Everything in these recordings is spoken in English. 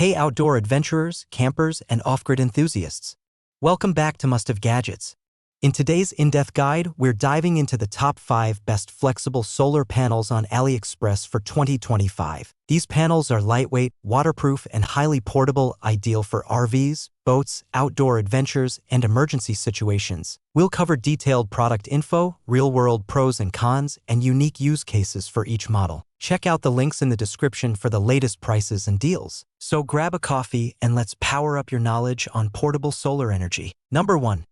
Hey outdoor adventurers, campers, and off-grid enthusiasts. Welcome back to Must Have Gadgets. In today's in-depth guide, we're diving into the top 5 best flexible solar panels on AliExpress for 2025. These panels are lightweight, waterproof, and highly portable, ideal for RVs, boats, outdoor adventures, and emergency situations. We'll cover detailed product info, real-world pros and cons, and unique use cases for each model. Check out the links in the description for the latest prices and deals. So grab a coffee and let's power up your knowledge on portable solar energy. Number 1.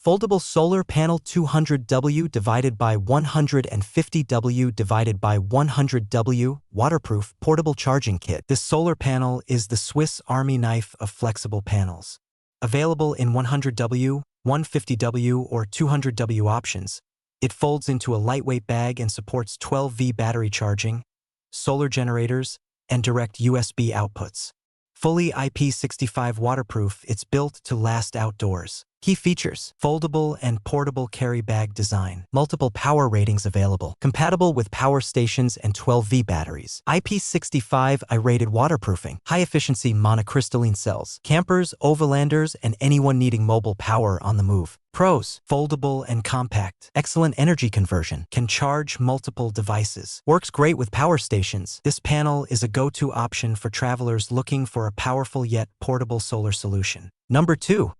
Foldable Solar Panel 200W divided by 150W divided by 100W Waterproof Portable Charging Kit. This solar panel is the Swiss Army knife of flexible panels. Available in 100W, 150W, or 200W options, it folds into a lightweight bag and supports 12V battery charging, solar generators, and direct USB outputs. Fully IP65 waterproof, it's built to last outdoors. Key features: foldable and portable carry bag design. Multiple power ratings available. Compatible with power stations and 12V batteries. IP65 I-rated waterproofing. High-efficiency monocrystalline cells. Campers, overlanders, and anyone needing mobile power on the move. Pros: foldable and compact. Excellent energy conversion. Can charge multiple devices. Works great with power stations. This panel is a go-to option for travelers looking for a powerful yet portable solar solution. Number 2.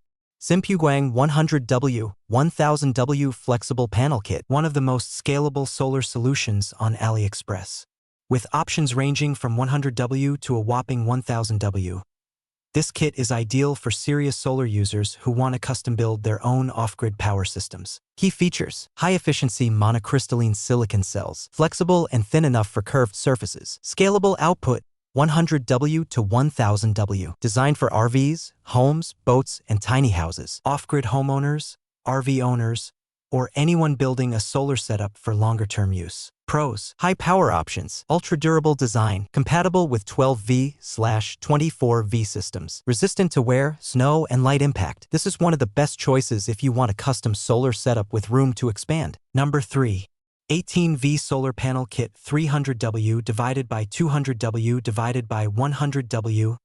XINPUGUANG 100W, 1000W Flexible Panel Kit, one of the most scalable solar solutions on AliExpress. With options ranging from 100W to a whopping 1000W. This kit is ideal for serious solar users who want to custom build their own off-grid power systems. Key features: high-efficiency monocrystalline silicon cells, flexible and thin enough for curved surfaces. Scalable output: 100W to 1000W. Designed for RVs, homes, boats, and tiny houses. Off-grid homeowners, RV owners, or anyone building a solar setup for longer-term use. Pros: high power options, ultra-durable design, compatible with 12V/24V systems, resistant to wear, snow, and light impact. This is one of the best choices if you want a custom solar setup with room to expand. Number 3. 18V Solar Panel Kit 300W divided by 200W divided by 100W.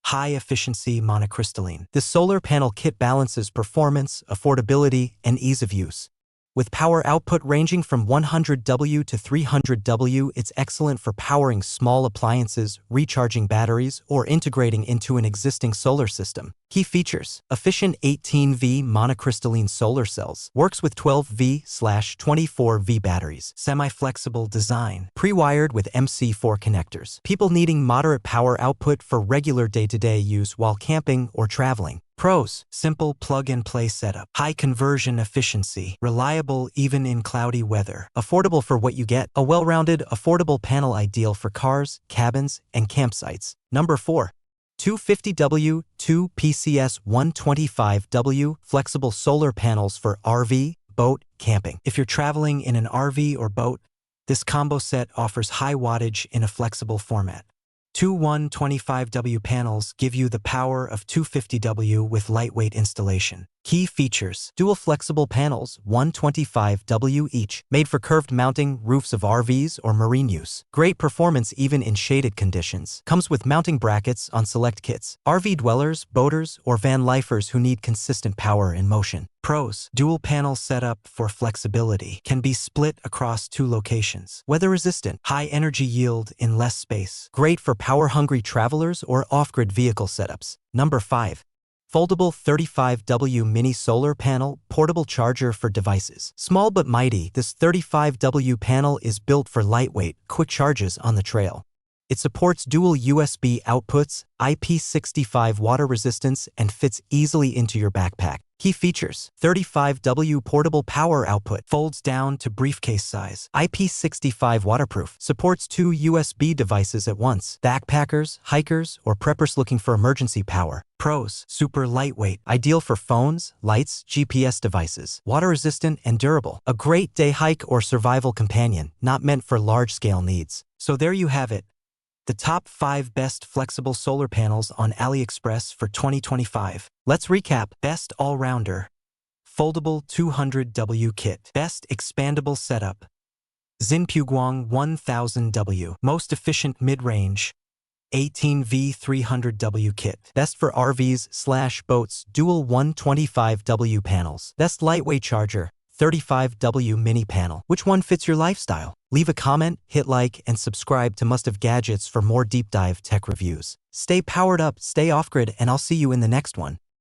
High-efficiency monocrystalline. This solar panel kit balances performance, affordability, and ease of use. With power output ranging from 100W to 300W, it's excellent for powering small appliances, recharging batteries, or integrating into an existing solar system. Key features: efficient 18V monocrystalline solar cells. Works with 12V/24V batteries. Semi-flexible design. Pre-wired with MC4 connectors. People needing moderate power output for regular day-to-day use while camping or traveling. Pros: simple plug-and-play setup. High conversion efficiency. Reliable even in cloudy weather. Affordable for what you get. A well-rounded, affordable panel ideal for cars, cabins, and campsites. Number 4. 250W, 2 PCS 125W Flexible Solar Panels for RV, boat, camping. If you're traveling in an RV or boat, this combo set offers high wattage in a flexible format. Two 125W panels give you the power of 250W with lightweight installation. Key features: dual flexible panels, 125W each, made for curved mounting roofs of RVs or marine use. Great performance even in shaded conditions. Comes with mounting brackets on select kits. RV dwellers, boaters, or vanlifers who need consistent power and motion. Pros: dual panel setup for flexibility. Can be split across 2 locations. Weather resistant. High energy yield in less space. Great for power-hungry travelers or off-grid vehicle setups. Number 5. Foldable 35W Mini Solar Panel Portable Charger for Devices. Small but mighty, this 35W panel is built for lightweight, quick charges on the trail. It supports dual USB outputs, IP65 water resistance, and fits easily into your backpack. Key features: 35W portable power output, folds down to briefcase size. IP65 waterproof, supports 2 USB devices at once. Backpackers, hikers, or preppers looking for emergency power. Pros: super lightweight, ideal for phones, lights, GPS devices. Water resistant and durable. A great day hike or survival companion, not meant for large-scale needs. So there you have it. The top 5 best flexible solar panels on AliExpress for 2025. Let's recap. Best all-rounder. Foldable 200W kit. Best expandable setup. XINPUGUANG 1000W. Most efficient mid-range. 18V 300W kit. Best for RVs/boats, dual 125W panels. Best lightweight charger, 35W mini panel. Which one fits your lifestyle? Leave a comment, hit like, and subscribe to Must Have Gadgets for more deep dive tech reviews. Stay powered up, stay off-grid, and I'll see you in the next one.